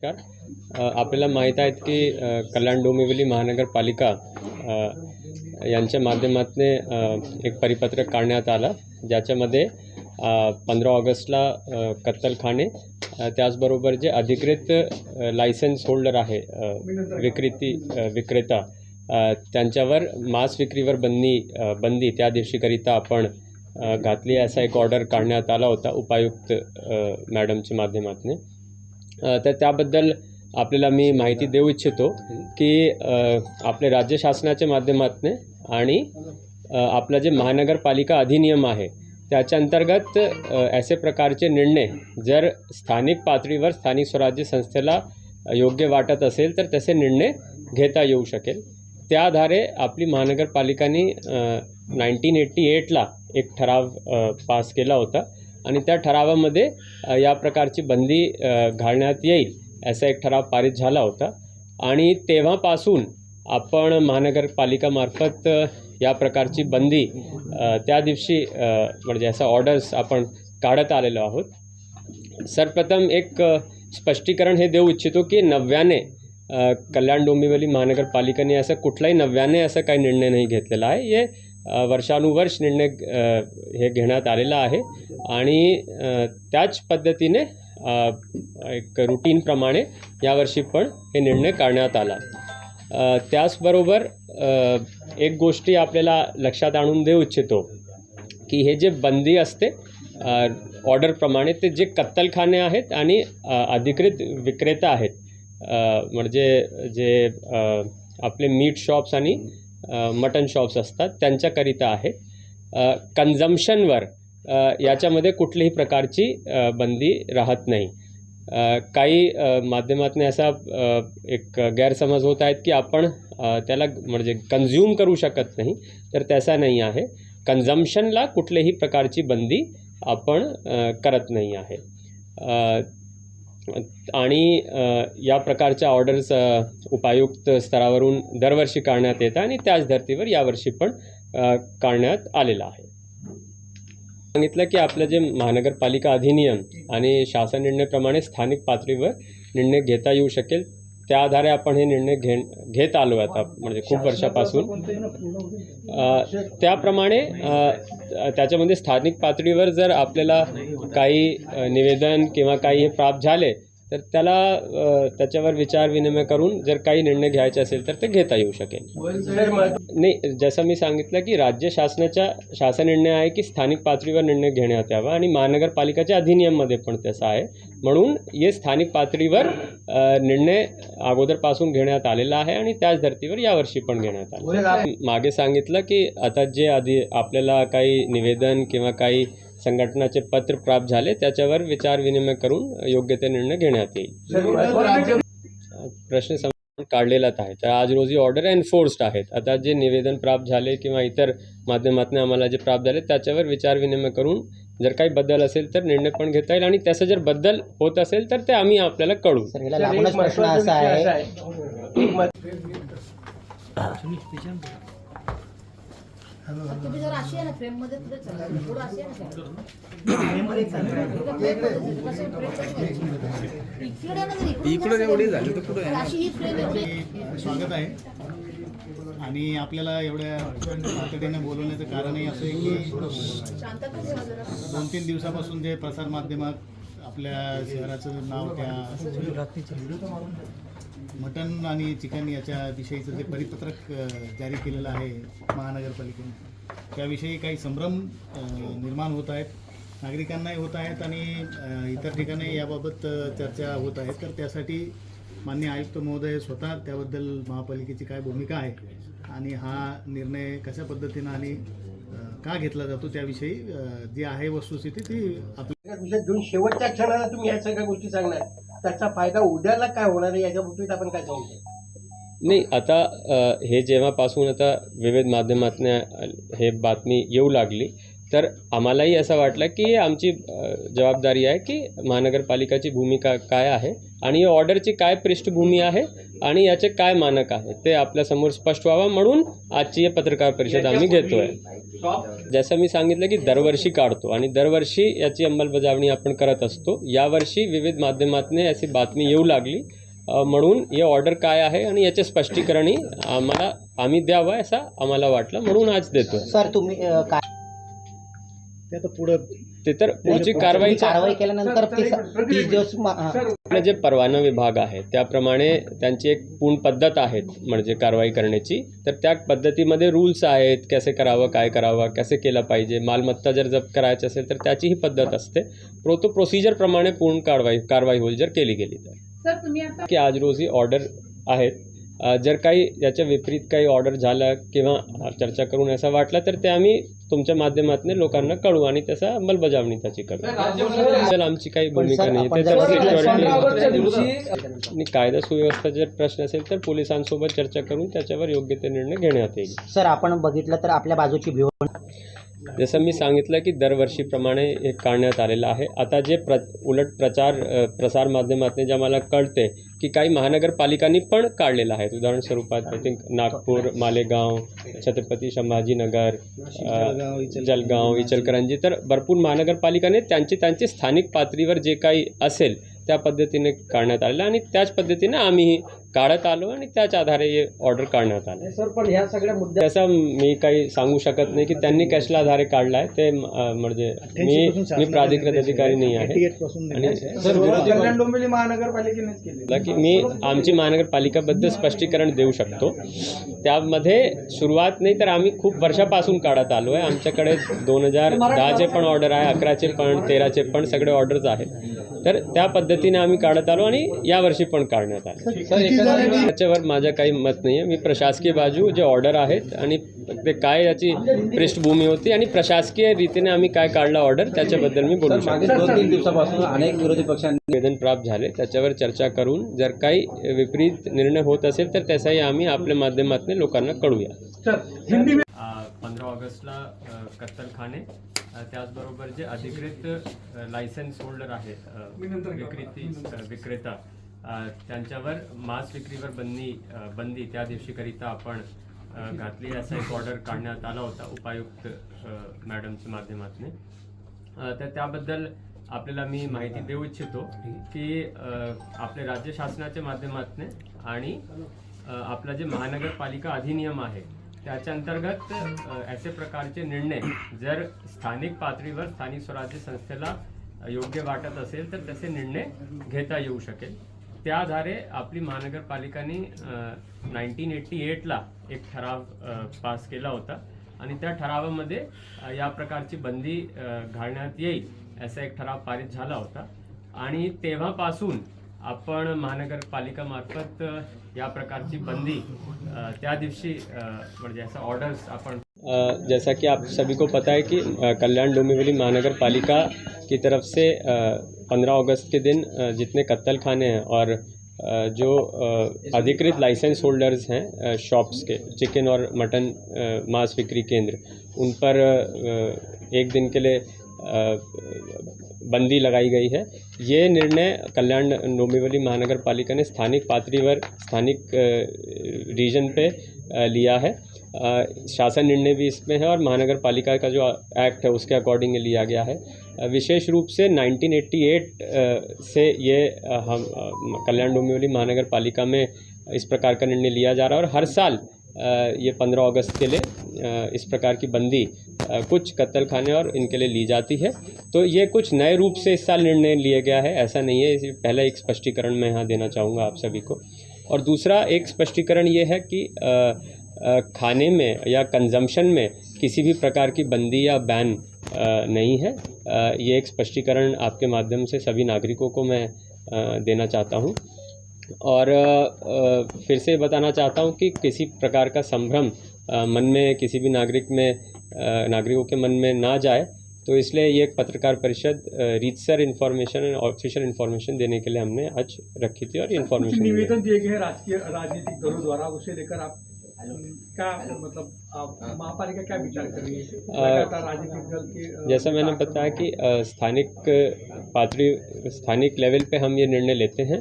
आपल्याला माहीत आहेत की कल्याण डोंबिवली महानगरपालिका यांच्या माध्यमातून एक परिपत्रक काढण्यात आलं, ज्याच्यामध्ये 15 ऑगस्टला कत्तलखाने त्याचबरोबर जे अधिकृत लायसन्स होल्डर आहे विक्रेता त्यांच्यावर मांस विक्रीवर बंदी त्या दिवशीकरिता आपण घातली, असा एक ऑर्डर काढण्यात आला होता उपायुक्त मॅडमच्या माध्यमातून। तर त्याबद्दल आपल्याला मी माहिती देऊ इच्छितो की आपले राज्य शासनाच्या माध्यमातून आणि आपला जे महानगरपालिका अधिनियम आहे त्याच्या अंतर्गत असे प्रकारचे निर्णय जर स्थानिक पातळीवर स्थानिक स्वराज्य संस्थेला योग्य वाटत असेल तर तसे निर्णय घेता येऊ शकेल। त्या आधारे आपली महानगरपालिकाने 1988ला एक ठराव पास केला होता आणि त्या ठरावामध्ये या प्रकारची बंदी घालण्यात येईल असा एक ठराव पारित झाला होता आणि तेव्हापासून आपण महानगरपालिकामार्फत या प्रकारची बंदी त्या दिवशी म्हणजे असा ऑर्डर्स आपण काढत आलेलो आहोत। सर्वप्रथम एक स्पष्टीकरण हे देऊ इच्छितो की नव्याने कल्याण डोंबिवली महानगरपालिकेने असं कुठलाही नव्याने असं काही निर्णय नाही घेतलेला आहे। हे वर्षानुवर्ष निर्णय हे घेण्यात आलेला आहे आणि त्याच पद्धतीने एक रूटीनप्रमाणे यावर्षी पण हे निर्णय काढण्यात आला। त्याचबरोबर एक गोष्टी आपल्याला लक्षात आणून देऊ इच्छितो की हे जे बंदी असते ऑर्डरप्रमाणे ते जे कत्तलखाने आहेत आणि अधिकृत विक्रेता आहेत म्हणजे जे आपले मीट शॉप्स आणि मटन शॉप्स असतात त्यांच्याकरिता आहे। कन्झम्पशनवर याच्यामध्ये कुठल्याही प्रकारची बंदी राहत नाही। काही माध्यमातून असा एक गैरसमज होत आहेत की आपण त्याला म्हणजे कन्झ्युम करू शकत नाही, तर तसा नाही आहे। कन्झम्पशनला कुठल्याही प्रकारची बंदी आपण करत नाही आहे आणि या प्रकारच्या ऑर्डर्स उपायुक्त स्तरावरून दरवर्षी काढण्यात येतात आणि त्याच धर्तीवर यावर्षी पण काढण्यात आलेला आहे। सांगितलं की आपलं जे महानगरपालिका अधिनियम आणि शासन निर्णयाप्रमाणे स्थानिक पातळीवर निर्णय घेता येऊ शकेल, त्या आधारे आपण हे निर्णय घेत आलो आता म्हणजे खूप वर्षापासून। त्याप्रमाणे त्याच्यामध्ये स्थानिक पातळीवर जर आपल्याला काही निवेदन किंवा काही हे प्राप्त झाले तर त्याच्यावर विचार विनिमय करून जर काही निर्णय घ्यायचे असेल तर ते घेता येऊ शकेल। नाही, जसं मी सांगितलं की राज्य शासनाचा शासन निर्णय आहे की स्थानिक पातळीवर निर्णय घेण्यात यावा आणि महानगरपालिकाच्या अधिनियममध्ये पण तसं आहे, म्हणून हे स्थानिक पातळीवर निर्णय अगोदरपासून घेण्यात आलेला आहे आणि त्याच धर्तीवर यावर्षी पण घेण्यात आले। मागे सांगितलं की आता जे आधी आपल्याला काही निवेदन किंवा काही संघटनाचे पत्र प्राप्त झाले त्याच्यावर विचार विनिमय करून योग्य ते निर्णय घेण्यात येईल। प्रश्न काढलेलाच आहे, तर आज रोजी ऑर्डर एन्फोर्स्ड आहेत। आता जे निवेदन प्राप्त झाले किंवा इतर माध्यमातून आम्हाला जे प्राप्त झाले त्याच्यावर विचार विनिमय करून जर काही बदल असेल तर निर्णय पण घेता येईल आणि त्याचा जर बदल होत असेल तर ते आम्ही आपल्याला कळू। प्रश्न असा आहे तुम्ही जर अशी आहे ना फ्रेम मध्ये पुढे चला, थोडं अशी आहे ना इकडे एवढी झाली तर पुढे अशी ही फ्रेम। स्वागत आहे आणि आपल्याला एवढ्या तातडीने बोलवण्याचं कारणही असं आहे की 2-3 दिवसापासून जे प्रसारमाध्यमात आपल्या शहराचं नाव त्या मटन आणि चिकन याच्याविषयीचं जे परिपत्रक जारी केलेलं आहे महानगरपालिकेने, त्याविषयी काही संभ्रम निर्माण होत आहेत, नागरिकांनाही होत आहेत आणि इतर ठिकाणी याबाबत चर्चा होत आहेत। तर त्यासाठी माननीय आयुक्त महोदय स्वतः त्याबद्दल महापालिकेची काय भूमिका आहे आणि हा निर्णय कशा पद्धतीनं आणि का घेतला जातो त्याविषयी जी आहे वस्तुस्थिती ती आपल्या दोन शेवटच्या क्षणाला तुम्ही या सगळ्या गोष्टी सांगणार, त्याचा फायदा उद्याला काय होणार आहे याच्या बाबतीत आपण काय सांगू? नाही, आता हे जेव्हापासून आता विविध माध्यमातून हे बातमी येऊ लागली तर आम्हालाही असं वाटलं की आमची जबाबदारी आहे की महानगरपालिकाची भूमिका काय आहे आणि या ऑर्डरची काय पृष्ठभूमी आहे आणि याचे काय मानक आहे ते आपल्यासमोर स्पष्ट व्हावं, म्हणून आजची पत्रकार परिषद आम्ही घेतोय। जसं मी सांगितलं की दरवर्षी काढतो आणि दरवर्षी याची अंमलबजावणी आपण करत असतो. यावर्षी विविध माध्यमातून अशी बातमी येऊ लागली, म्हणून हे ऑर्डर काय आहे आणि याचे स्पष्टीकरणही आम्ही द्यावं असं आम्हाला वाटलं, म्हणून आज देतो. सर तुम्ही काय ते आता पुढं ते तर पुढची कारवाई केल्यानंतर 30 दिवस आपले जे परवाना विभाग आहे त्याप्रमाणे त्यांची एक पूर्ण पद्धत आहे म्हणजे कारवाई करण्याची. तर त्या पद्धतीमध्ये रूल्स आहेत, कसे करावं, काय करावं, कसे केलं पाहिजे. मालमत्ता जर जप्त करायची असेल तर त्याचीही पद्धत असते. तो प्रोसिजरप्रमाणे पूर्ण कारवाई होईल जर केली गेली तर. सर तुम्ही आता की आज रोजी ऑर्डर आहेत, जर काही याच्या विपरीत काही ऑर्डर झालं किंवा चर्चा करून असं वाटलं तर ते आम्ही तुमच्या माध्यमातून लोकांना कळू आणि त्याचा अंमलबजावणी त्याची करू. तर आमची काही भूमिका नाही. आणि कायदा सुव्यवस्था जर प्रश्न असेल तर पोलिसांसोबत चर्चा करून त्याच्यावर योग्य ते निर्णय घेण्यात येईल. सर आपण बघितलं तर आपल्या बाजूची भिवंडी जसं मी सांगितलं की दरवर्षीप्रमाणे हे काढण्यात आलेलं आहे. आता जे उलट प्रसार माध्यमातून जे आम्हाला कळते की काही महानगरपालिकांनी पण काढलेलं आहे. उदाहरण स्वरूपात आय थिंक नागपूर, मालेगाव, छत्रपती संभाजीनगर, जळगाव, इचलकरंजी, तर भरपूर महानगरपालिकाने त्यांचे स्थानिक पातळीवर जे काही असेल त्या पद्धतीने काढण्यात आलेलं आणि त्याच पद्धतीने आम्हीही काढत आलो आणि त्याच आधारे हे ऑर्डर काढण्यात आलं. सर पण ह्या सगळ्या मुद्द्या त्याचा मी काही सांगू शकत नाही की त्यांनी कशा आधारे काढला आहे ते. म्हणजे मी प्राधिकृत अधिकारी नाही आहे आणि कल्याण डोंबिवली महानगरपालिकेनेच केली की मी आमची महानगरपालिकाबद्दल स्पष्टीकरण देऊ शकतो. त्यामध्ये सुरुवात नाही तर आम्ही खूप वर्षापासून काढत आलो आहे. आमच्याकडे 2010चे पण ऑर्डर आहे, 11चे पण, 13चे पण सगळे ऑर्डर्स आहेत. तर त्या पद्धतीने आम्ही काढत आलो आणि यावर्षी पण काढण्यात आले. त्याच्यावर माझं काही मत नाही आहे. मी प्रशासकीय बाजू जे ऑर्डर आहेत आणि ते काय याची पृष्ठभूमी होती आणि प्रशासकीय रीतीने आम्ही काय काढला ऑर्डर त्याच्याबद्दल मी बोलू शकतो. 2-3 दिवसापासून अनेक विरोधी पक्षांनी निवेदन प्राप्त झाले, त्याच्यावर चर्चा करून जर काही विपरीत निर्णय होत असेल तर त्याचाही आम्ही आपल्या माध्यमातून लोकांना कळूया. 15 ऑगस्टला कत्तलखाने, त्याचबरोबर जे अधिकृत लायसन्स होल्डर आहेत विक्रेता त्यांच्यावर मांस विक्रीवर बंदी त्या दिवशीकरिता आपण घातली असा एक ऑर्डर काढण्यात आला होता उपायुक्त मॅडमच्या माध्यमातून. तर त्याबद्दल आपल्याला मी माहिती देऊ इच्छितो की आपले राज्य शासनाच्या माध्यमातून आणि आपला जे महानगरपालिका अधिनियम आहे त्याच्या अंतर्गत असे प्रकारचे निर्णय जर स्थानिक पातळीवर स्थानिक स्वराज्य संस्थेला योग्य वाटत असेल तर तसे निर्णय घेता येऊ शकेल. त्या आधारे आपली महानगरपालिकाने 1988ला एक ठराव पास केला होता आणि त्या ठरावामध्ये या प्रकारची बंदी घालण्यात येईल असा एक ठराव पारित झाला होता आणि तेव्हापासून आपण महानगरपालिकामार्फत या प्रकारची बंदी त्या दिवशी म्हणजे ऐसा ऑर्डर्स अपन जैसा कि आप सभी को पता है कि कल्याण डोंबिवली महानगर पालिका की तरफ से 15 अगस्त के दिन जितने कत्तलखाने हैं और जो अधिकृत लाइसेंस होल्डर्स हैं शॉप्स के चिकन और मटन मांस बिक्री केंद्र उन पर एक दिन के लिए बंदी लगाई गई है. ये निर्णय कल्याण डोंबिवली महानगर पालिका ने स्थानिक पातळीवर स्थानिक रीजन पे लिया है. शासन निर्णय भी इसमें है और महानगर पालिका का जो एक्ट है उसके अकॉर्डिंग लिया गया है. विशेष रूप से 1988 से ये हम कल्याण डोंबिवली महानगर पालिका में इस प्रकार का निर्णय लिया जा रहा है और हर साल ये 15 अगस्त के लिए इस प्रकार की बंदी कुछ कत्तलखाने और इनके लिए ली जाती है. तो ये कुछ नए रूप से इस साल निर्णय लिया गया है, ऐसा नहीं है. इसी पहला एक स्पष्टीकरण मैं यहाँ देना चाहूँगा आप सभी को. और दूसरा एक स्पष्टीकरण ये है कि खाने में या कंजम्पशन में किसी भी प्रकार की बंदी या बैन नहीं है. ये एक स्पष्टीकरण आपके माध्यम से सभी नागरिकों को मैं देना चाहता हूँ. और फिर से बताना चाहता हूँ कि किसी प्रकार का संभ्रम मन में किसी भी नागरिकों के मन में ना जाए. तो इसलिए ये एक पत्रकार परिषद रीतसर इन्फॉर्मेशन एंड ऑफिशियल इन्फॉर्मेशन देने के लिए हमने आज रखी थी और इन्फॉर्मेशन निवेदन दिए गए राजनीतिक दलों द्वारा, उसे लेकर आप क्या मतलब आप महापालिका क्या विचार कर रही है राजनीतिक दल के? जैसा मैंने बताया कि स्थानिक लेवल पे हम ये निर्णय लेते हैं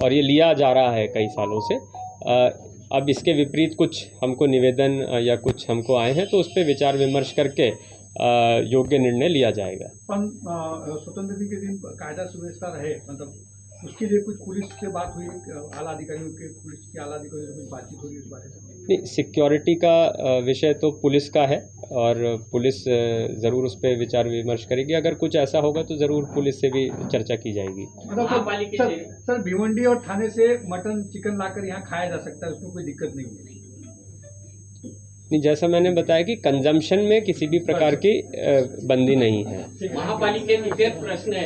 और ये लिया जा रहा है कई सालों से. अब इसके विपरीत कुछ हमको निवेदन या कुछ हमको आए हैं तो उस पर विचार विमर्श करके योग्य निर्णय लिया जाएगा। पण स्वतंत्रता के दिन कायदा सुव्यवस्था रहे, मतलब उसके लिए कुछ पुलिस से बात हुई, आला अधिकारियों के, पुलिस के आला अधिकारियों से कुछ बातचीत हुई इस बारे में? नहीं, सिक्योरिटी का विषय तो पुलिस का है और पुलिस ज़रूर उस पर विचार विमर्श करेगी। अगर कुछ ऐसा होगा तो ज़रूर पुलिस से भी चर्चा की जाएगी। मतलब सर भिवंडी और थाने से मटन चिकन लाकर यहाँ खाया जा सकता है, उसमें कोई दिक्कत नहीं होगी? नहीं, जैसा मैंने बताया कि कंजम्पशन में किसी भी प्रकार की बंदी नहीं है। महापालिकेत प्रश्न है